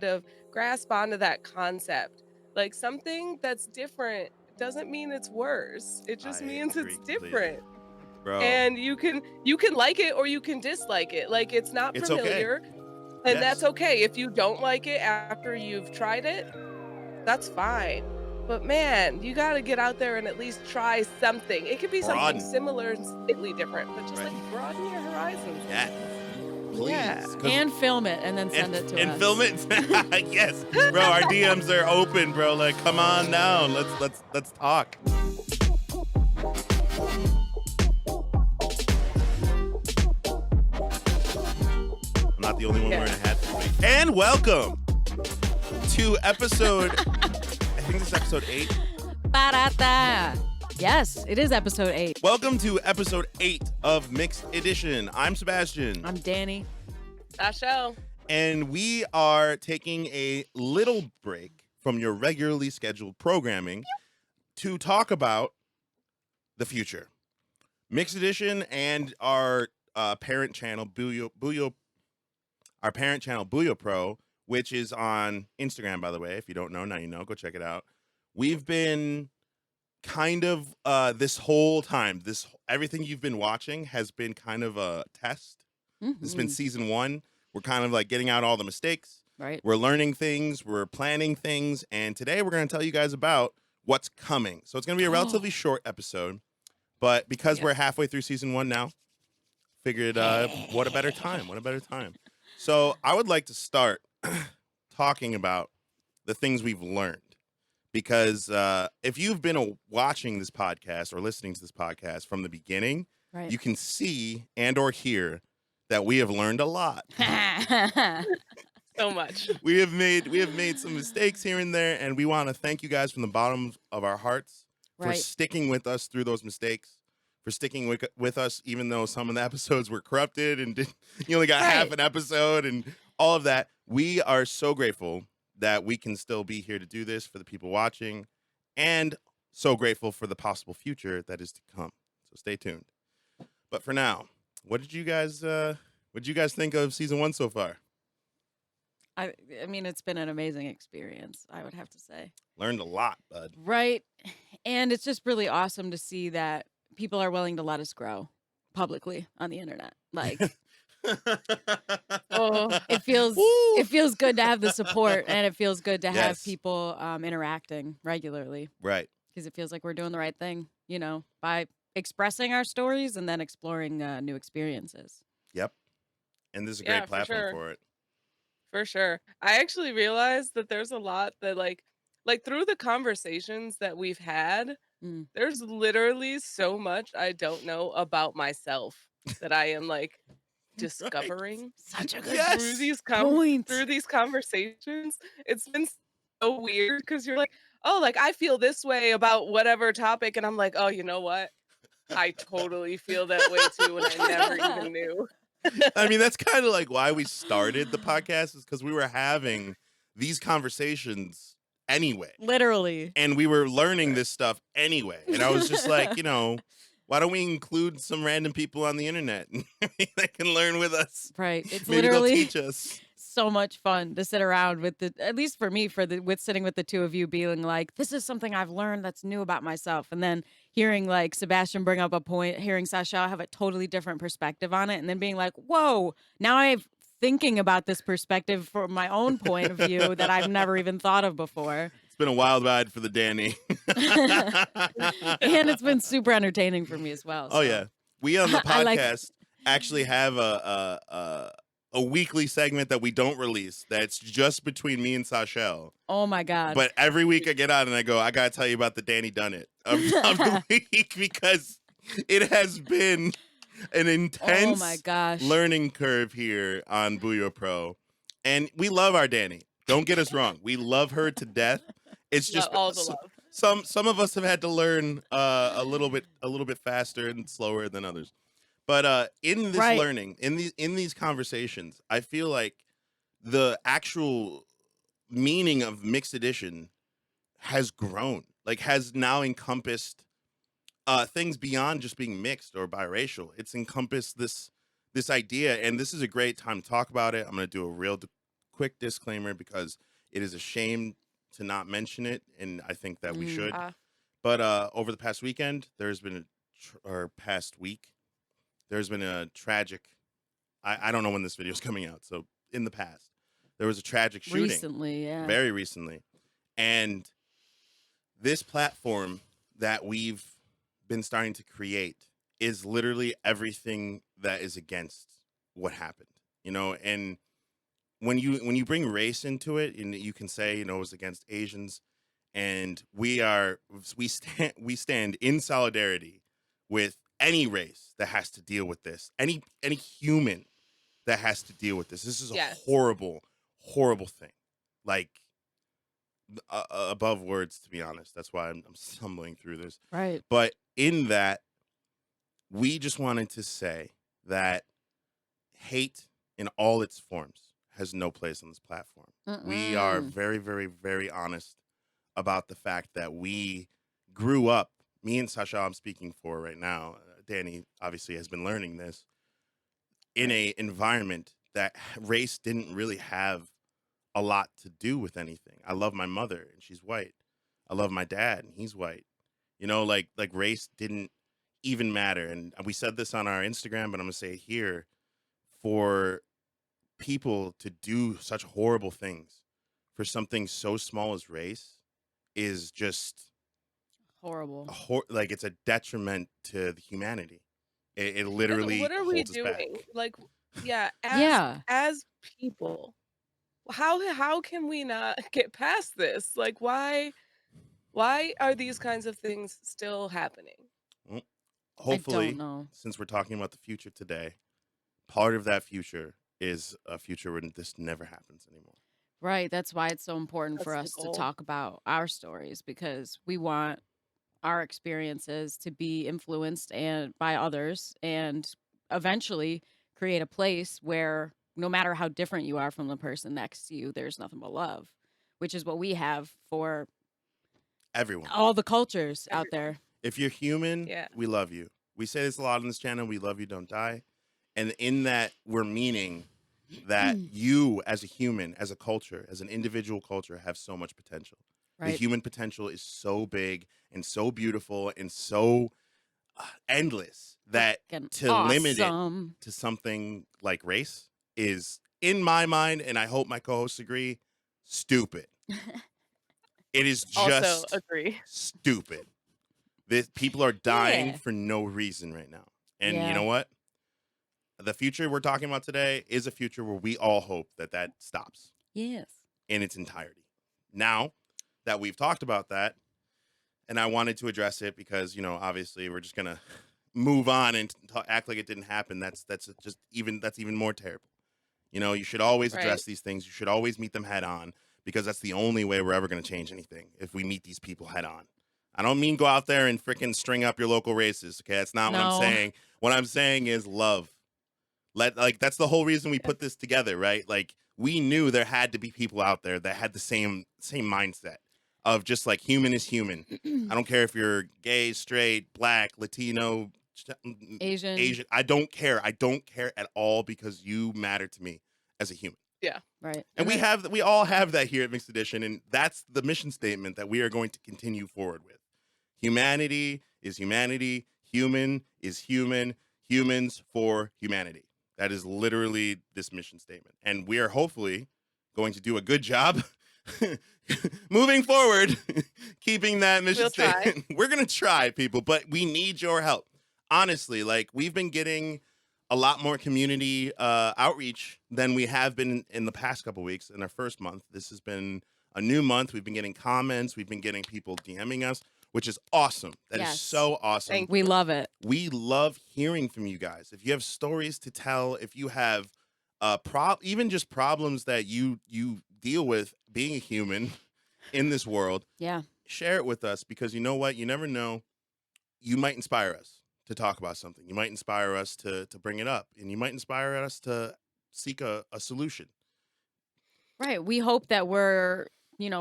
of grasp onto that concept. Like something that's different doesn't mean it's worse. It just I means agree it's completely. different. Bro, And you can like it or you can dislike it. Like it's not it's okay. familiar, and that's Yes. okay. If you don't like it after you've tried it, that's fine. But man, you got to get out there and at least try something. It could be something Broaden. similar and slightly different, but just Right. like broaden your horizons a Yes. little. Yeah. Please. And film it and then And, send it to and us. film it. Yes. Bro, our DMs are open, bro. Like, come on down. Let's talk. I'm not the only one wearing a hat this week. And welcome to episode, I think this is episode 8. Ba-da-da. Yes, it is episode 8. Welcome to episode 8 of Mixed Edition. I'm Sebastian. I'm Dani. Sashel. And we are taking a little break from your regularly scheduled programming to talk about the future. Mixed Edition and our parent channel, Buyo Pro, which is on Instagram, by the way. If you don't know, now you know. Go check it out. We've been kind of this whole time, everything you've been watching has been kind of a test. Mm-hmm. This has been season 1. We're kind of like getting out all the mistakes. Right. We're learning things. We're planning things. And today we're going to tell you guys about what's coming. So it's going to be a relatively short episode. But because we're halfway through season 1 now, figured what a better time. What a better time. So I would like to start talking about the things we've learned. Because if you've been watching this podcast or listening to this podcast from the beginning, Right. you can see and or hear that we have learned a lot. So much. We have made some mistakes here and there, and we want to thank you guys from the bottom of our hearts for Right. sticking with us through those mistakes, for sticking with us even though some of the episodes were corrupted and you only got half Right. an episode and all of that. We are so grateful that we can still be here to do this for the people watching, and so grateful for the possible future that is to come. So stay tuned. But for now, what did you guys think of season 1 so far? I mean, it's been an amazing experience, I would have to say. Learned a lot, bud. Right. And it's just really awesome to see that people are willing to let us grow publicly on the internet. Like, Oh, it feels good to have the support, and it feels good to have Yes. people interacting regularly, Right. because it feels like we're doing the right thing, by expressing our stories and then exploring new experiences. Yep. And this is a Yeah, great platform sure. for it. For sure. I actually realized that there's a lot that like through the conversations that we've had, Mm. there's literally so much I don't know about myself that I am like discovering Such a good Yes. through these point. through these conversations. It's been so weird because you're like, "Oh, like I feel this way about whatever topic," and I'm like, "Oh, you know what? I totally feel that way too, and I never even knew." I mean, that's kind of like why we started the podcast, is because we were having these conversations anyway. Literally. And we were learning this stuff anyway. And I was just like, why don't we include some random people on the internet that can learn with us? Right. It's Maybe they'll literally teach us. so much fun to sit around with at least for me, with sitting with the two of you being like, this is something I've learned that's new about myself. And then hearing like Sebastian bring up a point, hearing Sashel have a totally different perspective on it. And then being like, whoa, now I'm thinking about this perspective from my own point of view that I've never even thought of before. It's been a wild ride for the Dani. And it's been super entertaining for me as well. Oh, so. yeah. We on the I like- podcast actually have a weekly segment that we don't release that's just between me and Sashel. Oh my God. But every week I get on and I go, I got to tell you about the Dani Done It of the week, because it has been an intense oh my gosh. learning curve here on Buyo Pro. And we love our Dani. Don't get us wrong. We love her to death. It's just all the love. some of us have had to learn a little bit faster and slower than others. But in this Right. learning, in these conversations, I feel like the actual meaning of mixed edition has grown, like has now encompassed things beyond just being mixed or biracial. It's encompassed this idea, and this is a great time to talk about it. I'm going to do a real quick disclaimer because it is a shame to not mention it, and I think that we should. Ah, But over the past weekend, there's been or past week, there's been a tragic. I don't know when this video is coming out, so in the past, there was a tragic shooting Recently, yeah. very recently, and this platform that we've been starting to create is literally everything that is against what happened, and when you bring race into it, and you can say, it was against Asians, and we stand in solidarity with any race that has to deal with this, any human that has to deal with this. This is a yes. horrible, horrible thing, like above words, to be honest. That's why I'm stumbling through this. Right. But in that, we just wanted to say that hate in all its forms has no place on this platform. We are Mm-mm. very, very, very honest about the fact that we grew up. Me and Sasha, I'm speaking for right now. Dani obviously has been learning this in a environment that race didn't really have a lot to do with anything. I love my mother and she's white. I love my dad and he's white. Like race didn't even matter. And we said this on our Instagram, but I'm gonna say it here. For people to do such horrible things for something so small as race is just Horrible. like it's a detriment to the humanity. It And literally what are we holds us back. doing? Like, yeah, as Yeah. as people, how can we not get past this? Like, why are these kinds of things still happening? Well, I don't hopefully, know. since we're talking about the future today, part of that future is a future where this never happens anymore. Right. That's why it's so important for That's the us to goal. talk about our stories because we want our experiences to be influenced and by others and eventually create a place where no matter how different you are from the person next to you, there's nothing but love, which is what we have for Everyone. all the cultures out Everyone. there. If you're human, Yeah. we love you. We say this a lot on this channel. We love you, don't die. And in that, we're meaning that you, as a human, as a culture, as an individual culture, have so much potential. The Right. human potential is so big and so beautiful and so endless that Fucking to limit it awesome. to something like race is, in my mind, and I hope my co-hosts agree, stupid. It is Also just agree. stupid. People are dying Yeah. for no reason right now. And you Yeah. know what? The future we're talking about today is a future where we all hope that stops Yes. in its entirety. Now that we've talked about that, and I wanted to address it because, obviously we're just going to move on and act like it didn't happen. That's even more terrible. You should always Right. address these things. You should always meet them head on because that's the only way we're ever going to change anything, if we meet these people head on. I don't mean go out there and freaking string up your local races. Okay, that's not what I'm No. saying. What I'm saying is love. That's the whole reason we Yeah. put this together, right? Like we knew there had to be people out there that had the same mindset of just like human is human. I don't care if you're gay, straight, black, Latino, Asian. Asian. I don't care. I don't care at all because you matter to me as a human. Yeah. Right. And we all have that here at Mixed Edition, and that's the mission statement that we are going to continue forward with. Humanity is humanity. Human is human. Humans for humanity. That is literally this mission statement. And we are hopefully going to do a good job moving forward, keeping that mission We'll try. statement. We're going to try, people, but we need your help. Honestly, like we've been getting a lot more community outreach than we have been in the past couple weeks. In our first month, this has been a new month. We've been getting comments. We've been getting people DMing us, which is awesome. That is Yes. so awesome. Thank We you. love it. We love hearing from you guys. If you have stories to tell, if you have even just problems that you deal with being a human in this world, Yeah. share it with us because you know what? You never know. You might inspire us to talk about something. You might inspire us to bring it up, and you might inspire us to seek a solution. Right. We hope that we're,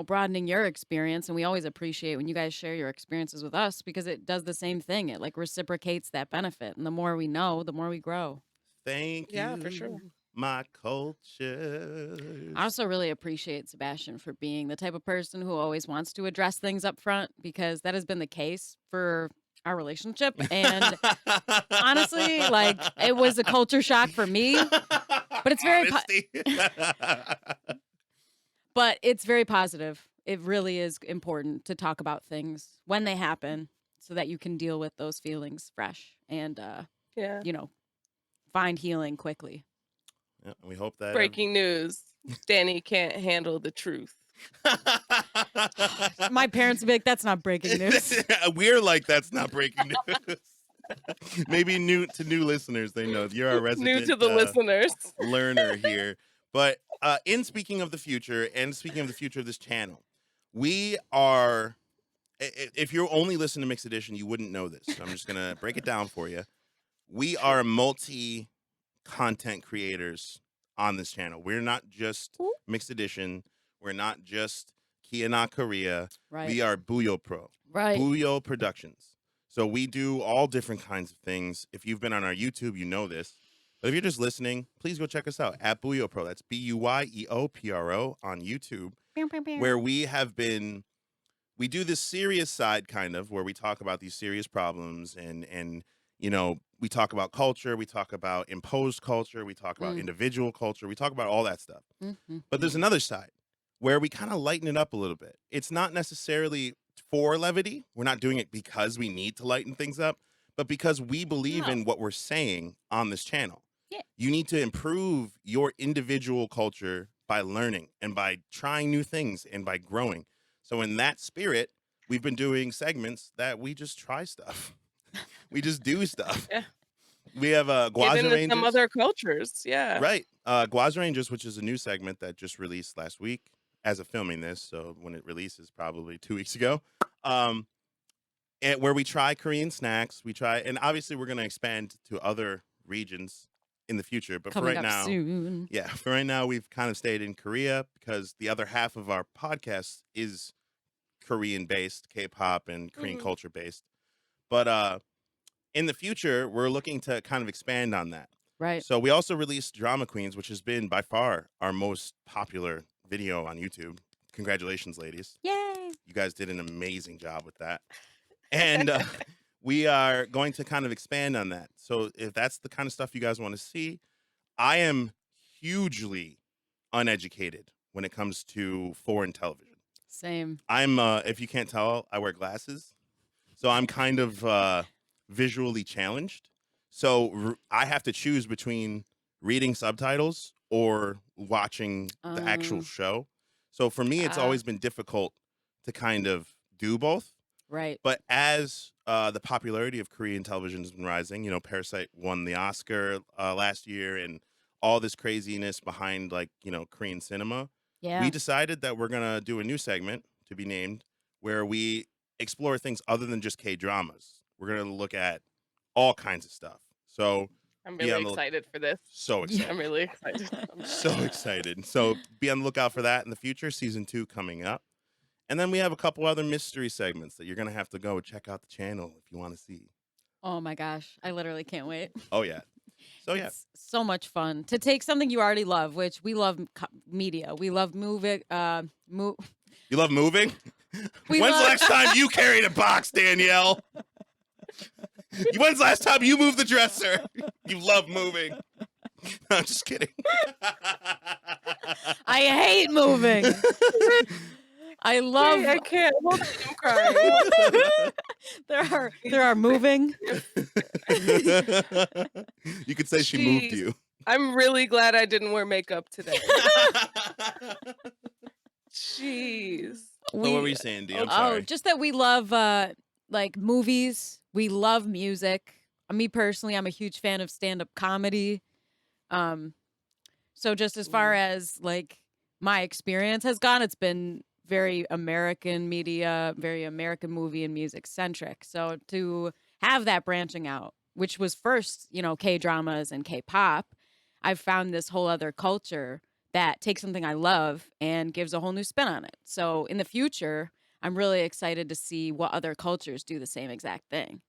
broadening your experience. And we always appreciate when you guys share your experiences with us because it does the same thing. It like reciprocates that benefit. And the more we know, the more we grow. Thank you. Yeah, for sure. my culture. I also really appreciate Sebastian for being the type of person who always wants to address things up front, because that has been the case for our relationship. And honestly, like, it was a culture shock for me, but it's very Honesty. but it's very positive. It really is important to talk about things when they happen so that you can deal with those feelings fresh and Yeah. find healing quickly. Yeah, we hope that Breaking news. Dani can't handle the truth. My parents would be like, that's not breaking news. We're like, that's not breaking news. Maybe new listeners, they know you're our resident New to the listeners. learner here. But in speaking of the future and speaking of the future of this channel, we are, if you're only listening to Mixed Edition, you wouldn't know this. So I'm just going to break it down for you. We are multi-content creators on this channel. We're not just Mixed Edition. We're not just Kiana Korea. Right. We are Buyo Pro. Right. Buyo Productions. So we do all different kinds of things. If you've been on our YouTube, you know this. But if you're just listening, please go check us out at Buyo Pro. That's BUYEOPRO on YouTube, where we do this serious side kind of where we talk about these serious problems and we talk about culture, we talk about imposed culture, we talk about individual culture, we talk about all that stuff. But there's another side where we kind of lighten it up a little bit. It's not necessarily for levity. We're not doing it because we need to lighten things up, but because we believe in what we're saying on this channel. Yeah. You need to improve your individual culture by learning and by trying new things and by growing. So in that spirit, we've been doing segments that we just try stuff. We just do stuff. Yeah. We have Guaza Get into Rangers. some other cultures. Yeah. Right. Guaza Rangers, which is a new segment that just released last week as of filming this. So when it releases, probably 2 weeks ago. And where we try Korean snacks. And obviously we're going to expand to other regions in the future. But Coming for right up now, soon. yeah, for right now, we've kind of stayed in Korea because the other half of our podcast is Korean based, K-pop and Korean culture based. But in the future, we're looking to kind of expand on that. Right. So we also released Drama Queens, which has been by far our most popular video on YouTube. Congratulations, ladies. Yay. You guys did an amazing job with that. And we are going to kind of expand on that. So if that's the kind of stuff you guys want to see, I am hugely uneducated when it comes to foreign television. Same. I'm, if you can't tell, I wear glasses. So I'm kind of visually challenged. So I have to choose between reading subtitles or watching the actual show. So for me, it's always been difficult to kind of do both. Right. But as the popularity of Korean television has been rising, Parasite won the Oscar last year and all this craziness behind Korean cinema. Yeah. We decided that we're going to do a new segment to be named where we explore things other than just K-dramas. We're going to look at all kinds of stuff. So I'm really excited for this. So excited. I'm really excited. So excited. So be on the lookout for that in the future. Season 2 coming up. And then we have a couple other mystery segments that you're going to have to go check out the channel if you want to see. Oh my gosh. I literally can't wait. Oh, yeah. So, yeah. It's so much fun to take something you already love, which we love media. We love moving. You love moving? When's the last time you carried a box, Danielle? When's the last time you moved the dresser? You love moving. No, I'm just kidding. I hate moving. I love. I can't. Hold on, I'm crying. There are moving. You could say she moved you. I'm really glad I didn't wear makeup today. Jeez. What were you saying, Dee? I'm sorry. Just that we love movies. We love music. Me personally, I'm a huge fan of stand-up comedy. So just as far as my experience has gone, it's been very American media, very American movie and music centric. So to have that branching out, which was first, K-dramas and K-pop, I've found this whole other culture that takes something I love and gives a whole new spin on it. So in the future, I'm really excited to see what other cultures do the same exact thing.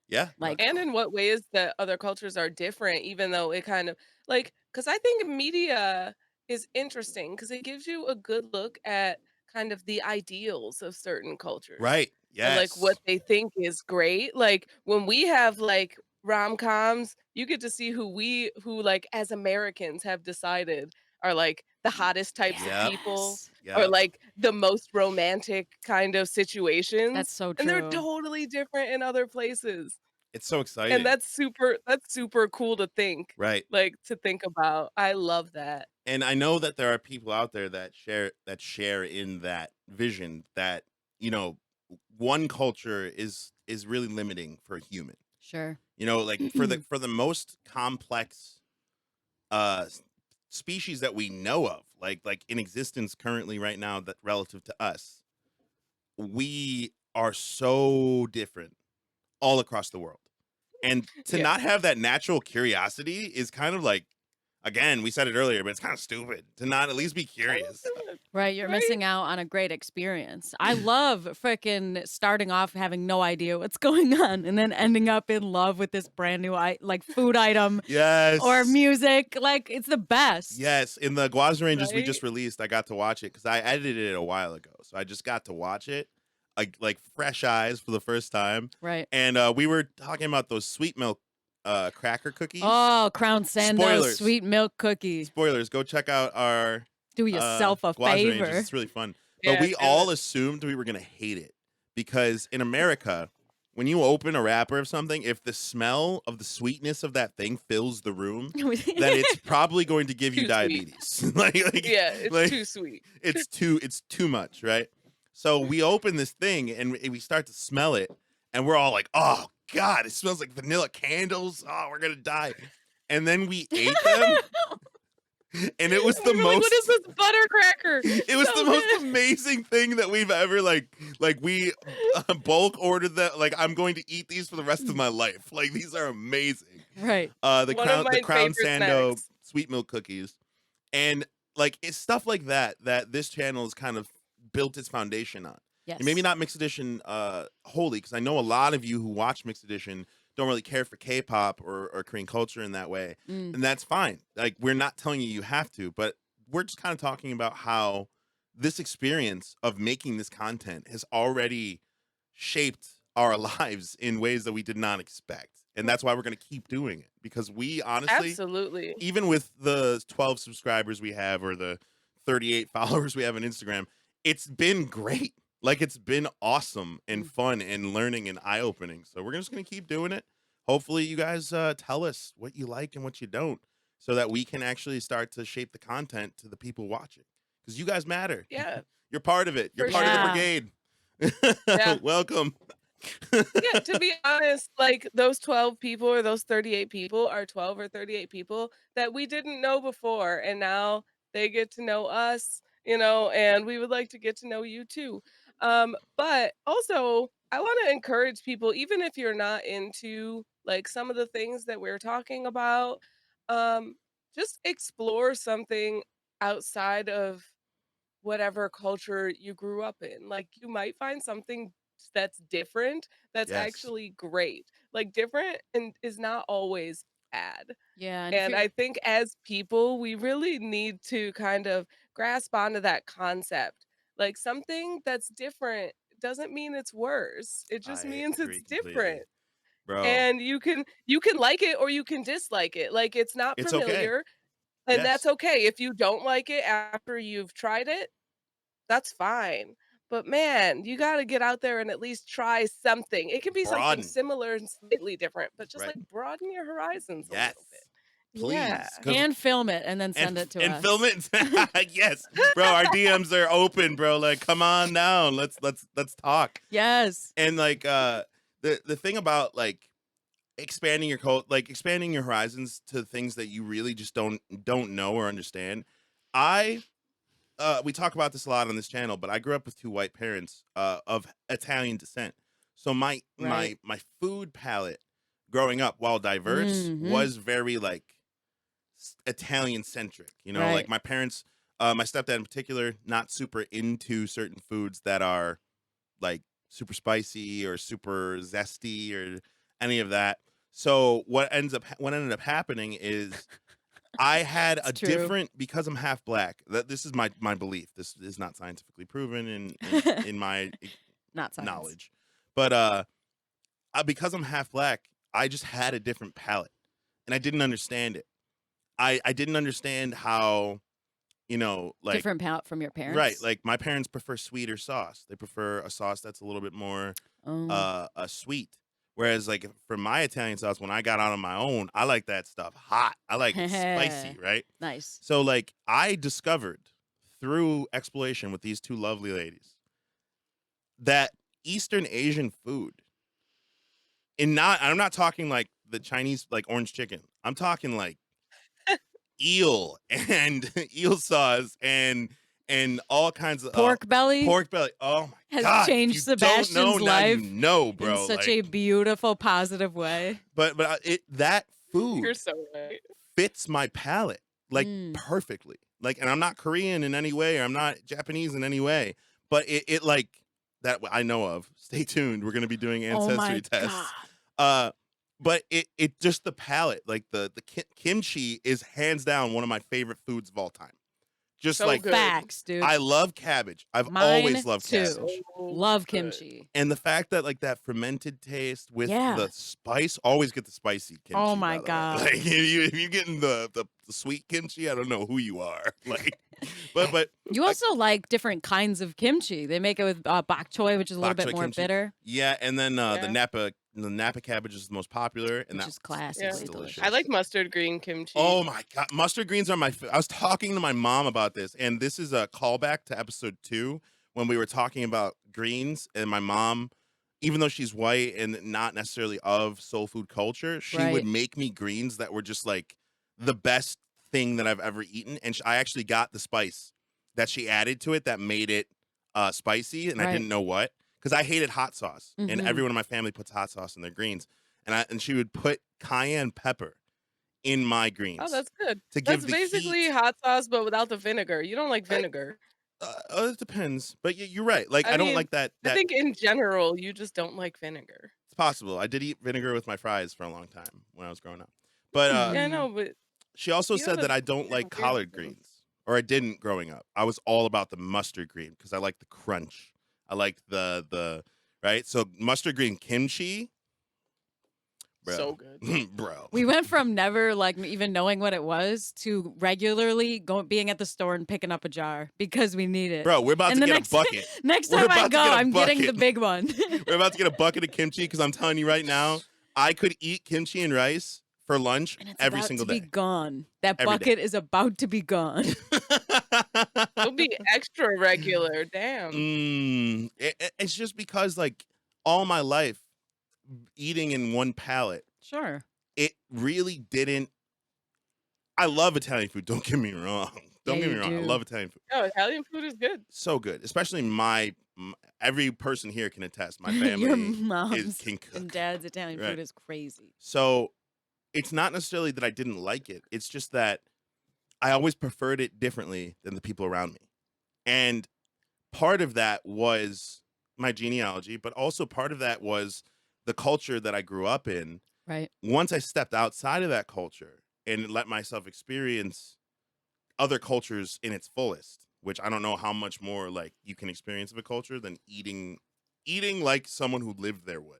Yeah. Like, And in what ways that other cultures are different, even though it kind of like, because I think media is interesting because it gives you a good look at kind of the ideals of certain cultures Right. and like what Yes. they think is great. Like when we have like rom-coms, you get to see who like as Americans have decided are like the hottest types of Yep. people yes, or Yep. like the most romantic kind of that's situations. so And they're true. totally different in other places. It's so And exciting. that's super cool to think, Right. like, to think about. I love that. And I know that there are people out there that share in that vision that, you know, one culture is really limiting for a human. Sure. You know, like for the most complex s- species that we know of, like in existence currently right now that relative to us, we are so different all across the world. And to Yeah. not have that natural curiosity is kind of like, again, we said it earlier, but it's kind of stupid to not at least be Kinda curious. stupid, Right, you're right? missing out on a great experience. I love frickin' starting off having no idea what's going on and then ending up in love with this brand new like food item or Yes. music. Like it's the best. Yes. In the Guaza Rangers we Right? just released, I got to watch it because I edited it a while ago. So I just got to watch it like fresh eyes for the first time. Right. And we were talking about those sweet milk cracker cookies. Oh, Crown Sandoz Spoilers. sweet milk cookie. Spoilers. Go check out our Do yourself a Guaza Rangers. favor. It's really fun. But Yeah, we do it. all assumed we were gonna hate it because in America, when you open a wrapper of something, if the smell of the sweetness of that thing fills the room, then it's probably going to give you Too sweet. diabetes. like, Yeah, it's like too sweet. it's too much, right? So we open this thing and we start to smell it, and we're all like, "Oh God, it smells like vanilla candles. Oh, we're gonna die." And then we ate them, and it was And the we were like, "What is most this buttercracker?" it was the So most good. amazing thing that we've ever like we bulk ordered that. Like, I'm going to eat these for the rest of my life. Like, these are amazing. Right. One of The my Crown favorite Sando snacks. sweet milk cookies, and like it's stuff like that that this channel has kind of built its foundation on. And maybe Yes. not mixed edition wholly, because I know a lot of you who watch mixed edition don't really care for K-pop or Korean culture in that way, Mm. and that's fine. Like, we're not telling you you have to, but we're just kind of talking about how this experience of making this content has already shaped our lives in ways that we did not expect. And that's why we're going to keep doing it, because we honestly, Absolutely. even with the 12 subscribers we have or the 38 followers we have on Instagram, it's been great. Like, it's been awesome and Mm. fun and learning and eye-opening. So we're just going to keep doing it. Hopefully you guys tell us what you like and what you don't, so that we can actually start to shape the content to the people watching, because you guys matter. Yeah, You're part of it. You're for part of the Yeah. sure. brigade. Yeah. Welcome. Yeah, to be honest, like those 12 people or those 38 people are 12 or 38 people that we didn't know before. And now they get to know us, and we would like to get to know you too. But also, I want to encourage people, even if you're not into like some of the things that we're talking about, um, just explore something outside of whatever culture you grew up in. Like, you might find something that's different that's Yes. actually great. Like, different and is not always bad. Yeah, and if And you're I think as people, we really need to kind of grasp onto that concept. Like, something that's different doesn't mean it's worse. It just I means agree it's completely. different. Bro, And you can like it or you can dislike it. Like, it's not it's okay. familiar, and that's Yes. okay. If you don't like it after you've tried it, that's fine. But man, you gotta get out there and at least try something. It can be something Broaden. similar and slightly different, but just Right. like broaden your horizons a Yes. little bit. Yeah. Please. Because hand film it and then send it to and film us. it. Yes, bro. Our DMs are open, bro. Like, come on down. Let's talk. Yes. And like the thing about like expanding your expanding your horizons to things that you really just don't know or understand. I We talk about this a lot on this channel, but I grew up with two white parents of Italian descent. So my Right. my my food palette growing up, while diverse, Mhm. was very like Italian centric. You know, like Right. my parents, my stepdad in particular, not super into certain foods that are like super spicy or super zesty, or any of that. So what ended up happening is I had It's a true. different, because I'm half black. This is my belief. This is not scientifically proven in my Not science. knowledge, but because I'm half black, I just had a different palate, and I didn't understand it. I didn't understand how, like, Different palate from your right, parents. like my parents prefer sweeter sauce. They prefer a sauce that's a little bit more Oh. sweet. Whereas like for my Italian sauce, when I got out on my own, I like that stuff hot. I like it spicy, right? Nice. So like I discovered through exploration with these two lovely ladies that Eastern Asian food, I'm not talking like the Chinese like orange chicken. I'm talking like eel and eel sauce and all kinds of Pork belly pork belly. Oh my has god! If changed you don't know, Sebastian's now you life know, in bro. such Like, a beautiful, positive way. but that You're food so right. fits my palate like Mm. perfectly. Like, and I'm not Korean in any way, or I'm not Japanese in any way, but it like that I know of. Stay tuned. We're gonna be doing Oh ancestry my God. tests. But it just the palate, like the kimchi is hands down one of my favorite foods of all time. Just So like good. Facts, dude. I love cabbage. I've always Mine loved too. cabbage. So Love good. kimchi. And the fact that like that fermented taste with Yeah. the spice, always get the spicy kimchi. Oh my by the way. God. Like if you're getting the sweet kimchi, I don't know who you are. Like, but You also like different kinds of kimchi. They make it with bok choy, which is a little bok bit choy more kimchi. bitter, Yeah, and then the Yeah. Napa cabbage is the most popular, and which that is Yeah. classically delicious. I like mustard green kimchi. Oh my god, mustard greens are I was talking to my mom about this, and this is a callback to episode 2 when we were talking about greens, and my mom, even though she's white and not necessarily of soul food culture, she would Right. make me greens that were just like the best thing that I've ever eaten, and I actually got the spice that she added to it that made it spicy, and I Right. didn't know what, because I hated hot sauce, and Mhm. everyone in my family puts hot sauce in their greens, and she would put cayenne pepper in my Oh, greens that's good. to That's give the basically heat. hot sauce, but without the vinegar. You don't like I, vinegar. it depends, but you're right. Like I I don't mean, like that. I That think in general, you just don't like vinegar. it's possible. I did eat vinegar with my fries for a long time when I was growing up, but Yeah, I Mm. know, but she also you have said that a I don't weird like collard thing. greens, or I didn't growing up. I was all about the mustard green because I like the crunch. I like the right. So mustard green kimchi, So bro, good. bro. We went from never like even knowing what it was to regularly being at the store and picking up a jar because we need it. Bro, we're about And to the get next a bucket. next We're time I about to go, get a I'm getting the bucket. big one. We're about to get a bucket of kimchi because I'm telling you right now, I could eat kimchi and rice for lunch And it's every about single to be day. gone. That Every day. bucket is about to be gone. It'll be extra regular. Damn. It's just because like all my life eating in one palate, Sure. it really didn't. I love Italian food. Don't get me wrong. Yeah, Don't get me you wrong. I do. love Italian food. No, Italian food is good. So good, especially every person here can attest. My Your family mom's can and cook. dad's Italian Right. food is crazy. So it's not necessarily that I didn't like it. It's just that I always preferred it differently than the people around me. And part of that was my genealogy, but also part of that was the culture that I grew up in. Right. Once I stepped outside of that culture and let myself experience other cultures in its fullest, which I don't know how much more like you can experience of a culture than eating like someone who lived there would,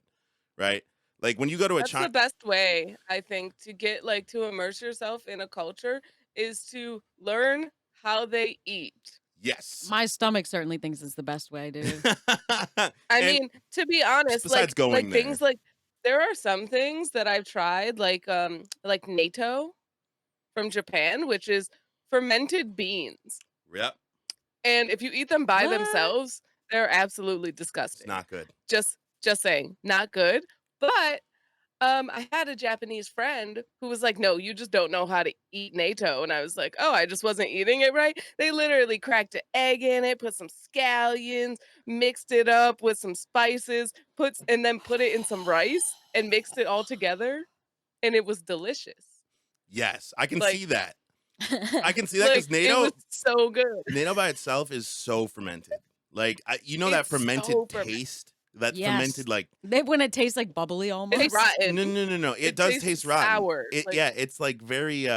right? Like when you go to a That's the best way, I think, to get like to immerse yourself in a culture is to learn how they eat. yes. My stomach certainly thinks it's the best way, dude. I And mean, to be honest, besides going there. things like there are some things that I've tried, like natto from Japan, which is fermented beans. Yep, And if you eat them by What? themselves, they're absolutely it's disgusting. not good. Just saying, not good. But I had a Japanese friend who was like, "No, you just don't know how to eat natto." And I was like, "Oh, I just wasn't eating it right." They literally cracked an egg in it, put some scallions, mixed it up with some spices, and then put it in some rice and mixed it all together, and it was delicious. Yes, I can Like see that. I can see that because it was so good. NATO by itself is so fermented. Like you know that It's fermented so fermented. taste That Yes. fermented like When it tastes like bubbly It's almost. rotten. no. It It does tastes taste rotten. sour. It Like, yeah, it's like very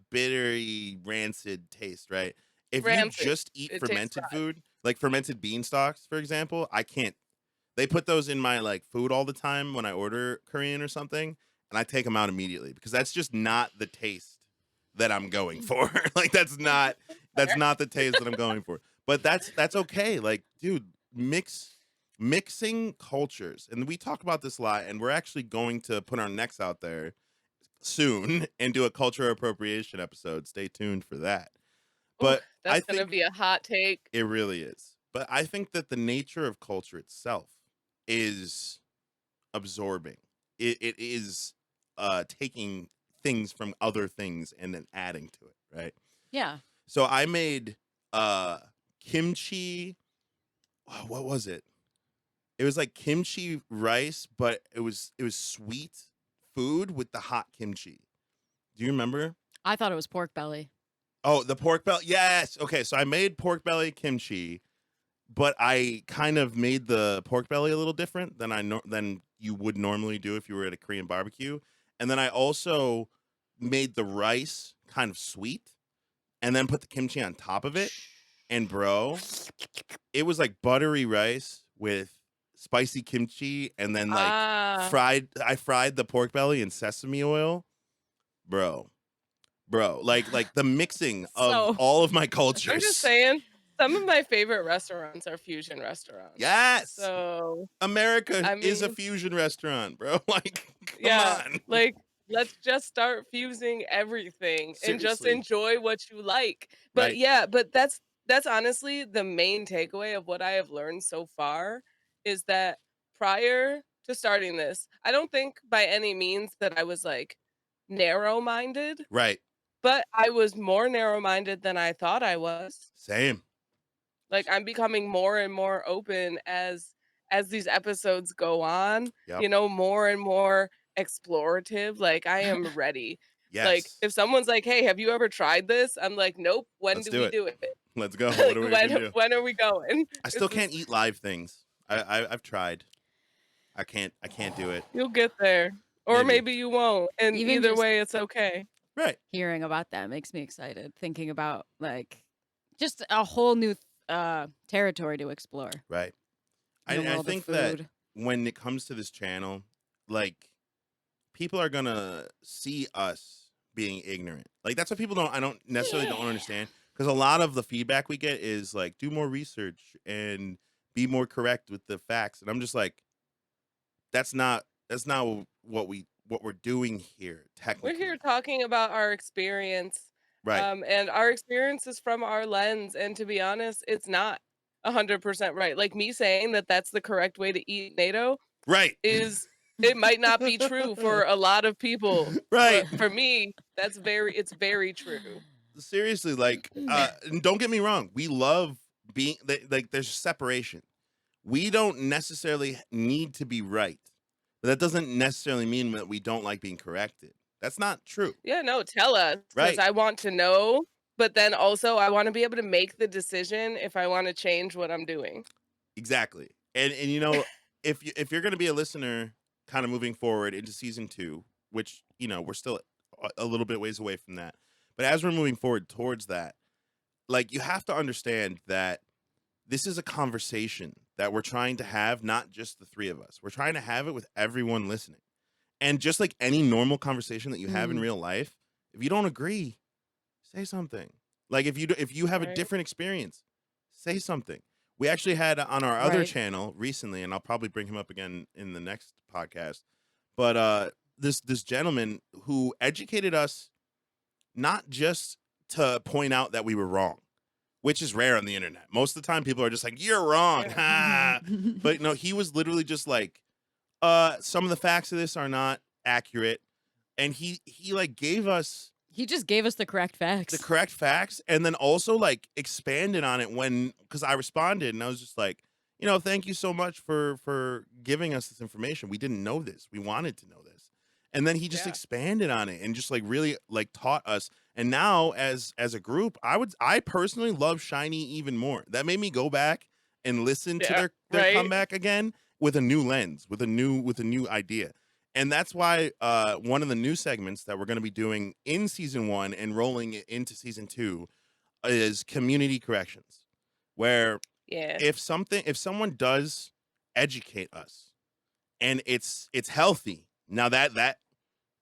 bittery, rancid taste, right? If you rancid. just eat It tastes fermented rotten. food, like fermented bean stalks, for example, I can't. They put those in my like food all the time when I order Korean or something, and I take them out immediately because that's just not the taste that I'm going for. Like that's not the taste that I'm going for. But that's okay. Like, dude, mixing cultures, and we talk about this a lot, and we're actually going to put our necks out there soon and do a culture appropriation episode. Stay tuned for that. Ooh, But I that's gonna think be a hot take. it really is. But I think that the nature of culture itself is absorbing. It is taking things from other things and then adding to it, right? Yeah. So I made uh kimchi. What was it? It was like kimchi rice, but it was sweet food with the hot kimchi. Do you remember? I thought it was pork belly. Oh, the pork belly. Yes. Okay, so I made pork belly kimchi, but I kind of made the pork belly a little different than you would normally do if you were at a Korean barbecue. And then I also made the rice kind of sweet and then put the kimchi on top of it. And bro, it was like buttery rice with spicy kimchi and then like Ah. I fried the pork belly in sesame oil. Bro. Like the mixing of So all of my I'm cultures. just saying, some of my favorite restaurants are fusion restaurants. Yes. So, America I is a mean, fusion restaurant, bro. Like, come yeah, on. like, let's just start fusing everything and just Seriously. enjoy what you like. But Right. yeah, but that's honestly the main takeaway of what I have learned so far is that prior to starting this, I don't think by any means that I was like narrow-minded, Right. but I was more narrow-minded than I thought I was. Same. Like, I'm becoming more and more open as these episodes go on, Yep. more and more explorative, like, I am ready. Like, Yes. if someone's like, "Hey, have you ever tried this?" I'm like, "Nope, when Let's do do we it. do it?" Let's go. What Like, are we gonna do? when are we going? I This still can't is eat live things. I've tried. I can't do it. You'll get there, or Maybe. maybe you won't, and even either just way, it's okay. Right. hearing about that makes me excited. Thinking about like just a whole new territory to explore Right. in the I world of think that food. when it comes to this channel, like people are gonna see us being ignorant. Like that's what people don't. I don't necessarily don't Yeah. understand because a lot of the feedback we get is like, do more research and be more correct with the facts. And I'm just like, that's not what we're doing here We're technically. here talking about our experience, Right. and our experience is from our lens, and to be honest, it's not 100% right. Like, me saying that that's the correct way to eat NATO Right. is it might not be true for a lot of people, Right. but for me, it's very true. Seriously, like, and don't get me wrong. We love being like. There's separation. We don't necessarily need to be right. But that doesn't necessarily mean that we don't like being corrected. That's not true. Yeah, no, tell us because Right. I want to know, but then also I wanna be able to make the decision if I wanna change what I'm doing. Exactly. And if you're going to be a listener kind of moving forward into season 2, which, we're still a little bit ways away from that. But as we're moving forward towards that, like you have to understand that this is a conversation that we're trying to have, not just the three of us. We're trying to have it with everyone listening. And just like any normal conversation that you have in Mm, real life, if you don't agree, say something. Like if you have a Right. different experience, say something. We actually had on our other right. channel recently, and I'll probably bring him up again in the next podcast. But this gentleman who educated us not just to point out that we were wrong, which is rare on the internet. Most of the time, people are just like, "You're wrong," Yeah. ha. But no, he was literally just like, some of the facts of this are not accurate," and he like gave us He just gave us the correct the facts. correct facts and then also like expanded on it because I responded and I was just like, thank you so much for giving us this information. We didn't know this. We wanted to know this. And then he just Yeah. expanded on it and just like really like taught us. And now as a group, I personally love Shiny even more. That made me go back and listen to Yeah, their right? comeback again with a new lens, with a new idea. And that's why one of the new segments that we're going to be doing in season 1 and rolling it into season 2 is community corrections, where Yeah. if someone does educate us and it's healthy, now that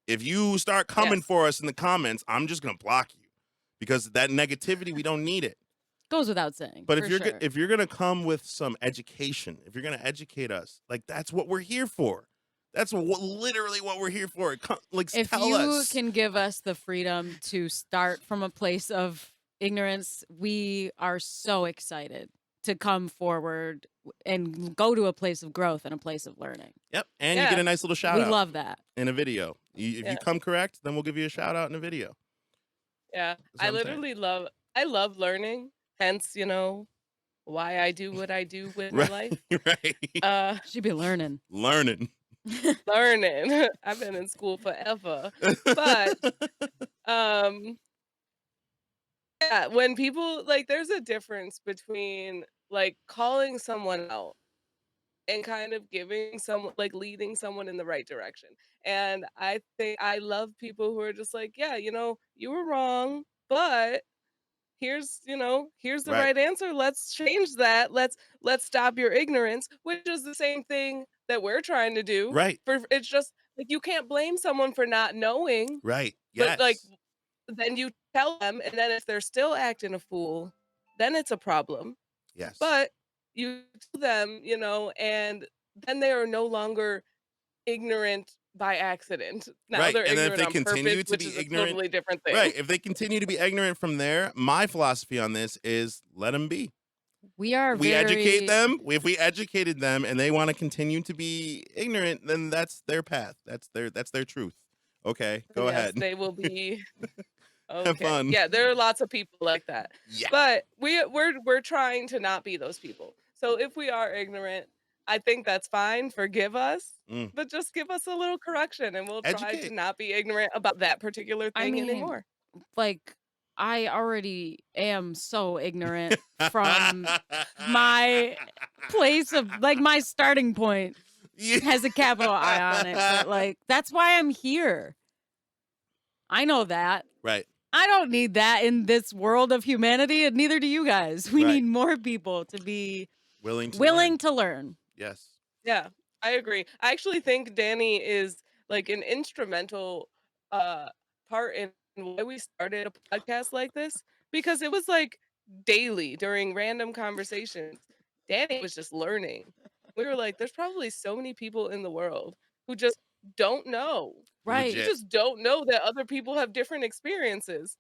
if you start coming Yes. for us in the comments, I'm just gonna block you because that negativity, we don't need it. Goes without saying, But for sure. if you're gonna come with some education, if you're gonna educate us, like that's what we're here for. That's literally what we're here for. Like If tell you us. can give us the freedom to start from a place of ignorance, we are so excited to come forward and go to a place of growth and a place of learning. Yep, and you get Yeah. a nice little shout We out love that. in a video. If you Yeah. come correct, then we'll give you a shout out in a video. Yeah. That's what I'm saying. I love learning. Hence, why I do what I do with my Right, life. right. Uh Should be learning. Learning. learning. I've been in school forever. But um yeah, when people like there's a difference between like calling someone out and kind of giving someone like leading someone in the right direction. And I think I love people who are just like, yeah, you were wrong, but here's the Right, right answer. Let's change that. Let's stop your ignorance, which is the same thing that we're trying to do. right, For it's just like you can't blame someone for not knowing, right. but like Yes, then you tell them, and then if they're still acting a fool, then it's a problem. yes. But you tell them, and then they are no longer ignorant by accident. Now Right. they're And then if ignorant they on purpose, continue to which be is a ignorant, totally different thing. right. If they continue to be ignorant from there, my philosophy on this is let them be. We are We educate very them. If we educated them and they want to continue to be ignorant, then that's their path. That's their truth. Okay, And go yes, ahead. they will be Have okay. fun. Yeah, there are lots of people like that. Yeah. But we're trying to not be those people. So if we are ignorant, I think that's fine. Forgive us, Mm. but just give us a little correction and we'll try to Educate. not be ignorant about that particular I thing mean, anymore. like I already am so ignorant from my place of like my starting point Yeah. has a capital I on it, but like that's why I'm here. I know that. Right. I don't need that in this world of humanity, and neither do you guys. We Right. need more people to be Willing to willing learn. to learn. Yes. Yeah, I agree. I actually think Danny is like an instrumental uh part in why we started a podcast like this because it was like daily during random conversations. Danny was just learning. We were like, there's probably so many people in the world who just don't know. Right. Who Legit. just don't know that other people have different experiences.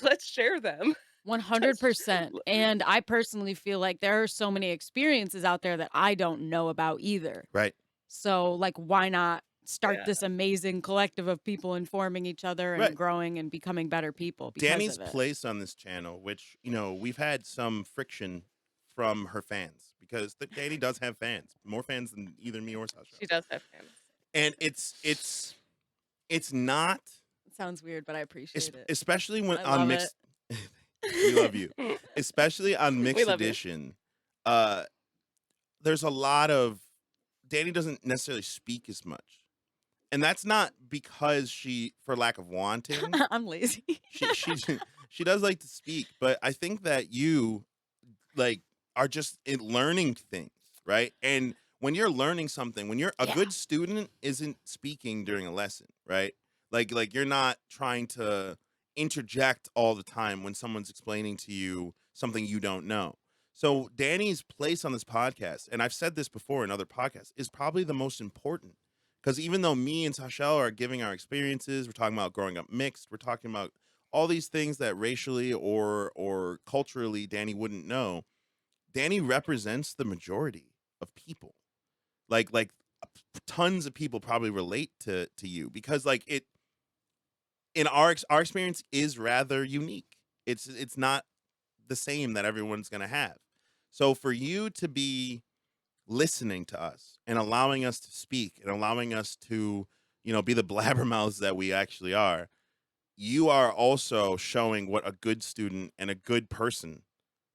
Let's share them. Let's 100%. And I personally feel like there are so many experiences out there that I don't know about either. Right. So, like, why not start yeah. this amazing collective of people informing each other and Right. growing and becoming better people because Danny's of it? place on this channel, which we've had some friction from her fans because Danny does have fans, more fans than either me or Sasha. She does have fans. And it's not It sounds weird, but I appreciate it. especially when I on love mixed. We love you, especially on We mixed love you. edition. There's a lot of Danny doesn't necessarily speak as much, and that's not because she, for lack of wanting. I'm lazy. She does like to speak, but I think that you like are just learning things, right? And when you're learning something, when you're a Yeah. good student isn't speaking during a lesson, right? Like you're not trying to interject all the time when someone's explaining to you something you don't know. So Danny's place on this podcast, and I've said this before in other podcasts, is probably the most important. Because even though me and Sashel are giving our experiences, we're talking about growing up mixed, we're talking about all these things that racially or culturally Danny wouldn't know. Danny represents the majority of people. Like tons of people probably relate to you because like it in our experience is rather unique. It's not the same that everyone's going to have. So for you to be listening to us and allowing us to speak and allowing us to, be the blabbermouths that we actually are, you are also showing what a good student and a good person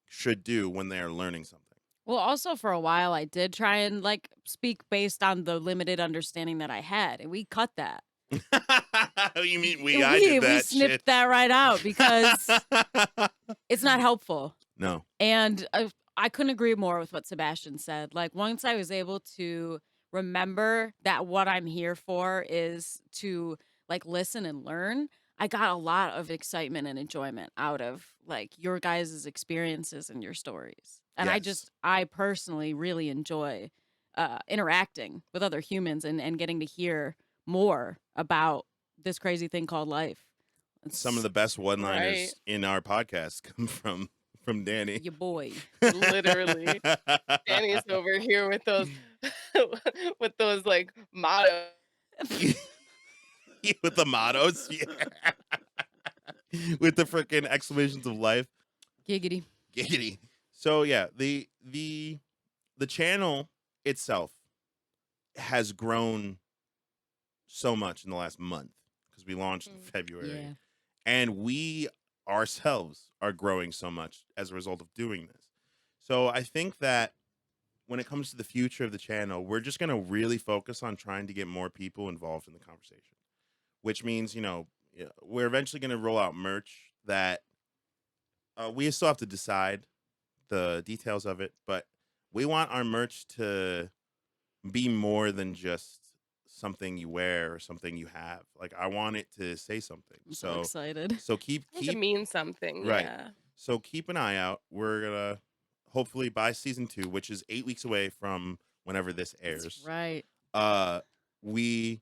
should do when they are learning something. Well, also for a while, I did try and like speak based on the limited understanding that I had, and we cut that. You mean We I did we that snipped shit. that right out because it's not helpful. No. And I couldn't agree more with what Sebastian said. Like, once I was able to remember that what I'm here for is to like listen and learn, I got a lot of excitement and enjoyment out of like your guys' experiences and your stories. And Yes. I personally really enjoy interacting with other humans and getting to hear more about this crazy thing called life. Some of It's the best Right. one-liners in our podcast come from Dani. your boy. Literally. Danny's over here with those with those like mottos. With the mottos, yeah. With the freaking exclamations of life. Giggity. Giggity. So yeah, the channel itself has grown so much in the last month because we launched in February. Yeah. And we ourselves are growing so much as a result of doing this. So I think that when it comes to the future of the channel, we're just going to really focus on trying to get more people involved in the conversation, which means, we're eventually going to roll out merch that we still have to decide the details of it, but we want our merch to be more than just something you wear or something you have. Like, I want it to say something. I'm so excited. So keep I think it means something. right. Yeah. So keep an eye out. We're gonna hopefully by season 2, which is 8 weeks away from whenever this airs. That's right. We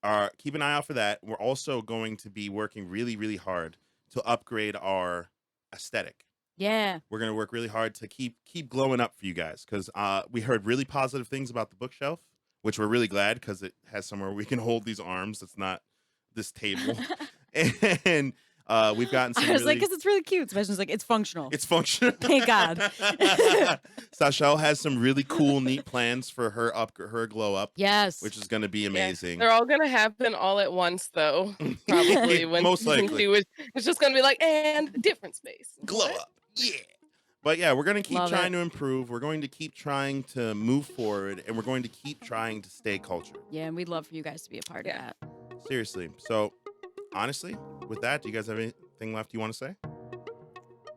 are keep an eye out for that. We're also going to be working really, really hard to upgrade our aesthetic. Yeah. We're gonna work really hard to keep glowing up for you guys because we heard really positive things about the bookshelf, which we're really glad because it has somewhere we can hold these arms. It's not this table, and we've gotten some. I was like, really, because it's really cute. Sebastian's like, it's functional. it's functional. Thank God. Sashel has some really cool, neat plans for her glow up, Yes. which is going to be Yeah. amazing. They're all gonna happen all at once though. Probably when Most season likely. 2 it's just gonna be like, and different space. Glow What? up, yeah. But yeah, we're going to keep Love trying it. to improve. We're going to keep trying to move forward, and we're going to keep trying to stay cultured. Yeah, and we'd love for you guys to be a part Yeah. of that. Seriously. So, honestly, with that, do you guys have anything left you want to say?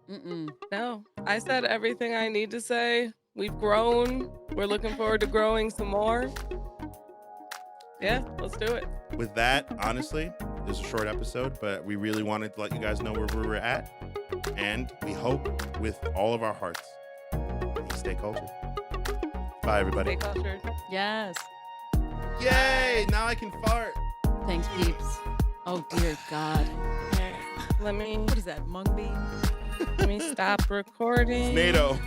Mm-mm. No, I said everything I need to say. We've grown. We're looking forward to growing some more. Yeah, let's do it. With that, honestly, this is a short episode, but we really wanted to let you guys know where we were at. And we hope with all of our hearts that you stay cultured. Bye, everybody. Stay cultured. Yes. Yay! Now I can fart. Thanks, peeps. Oh, dear God. Okay, let me What is that, mung bean? stop recording. NATO.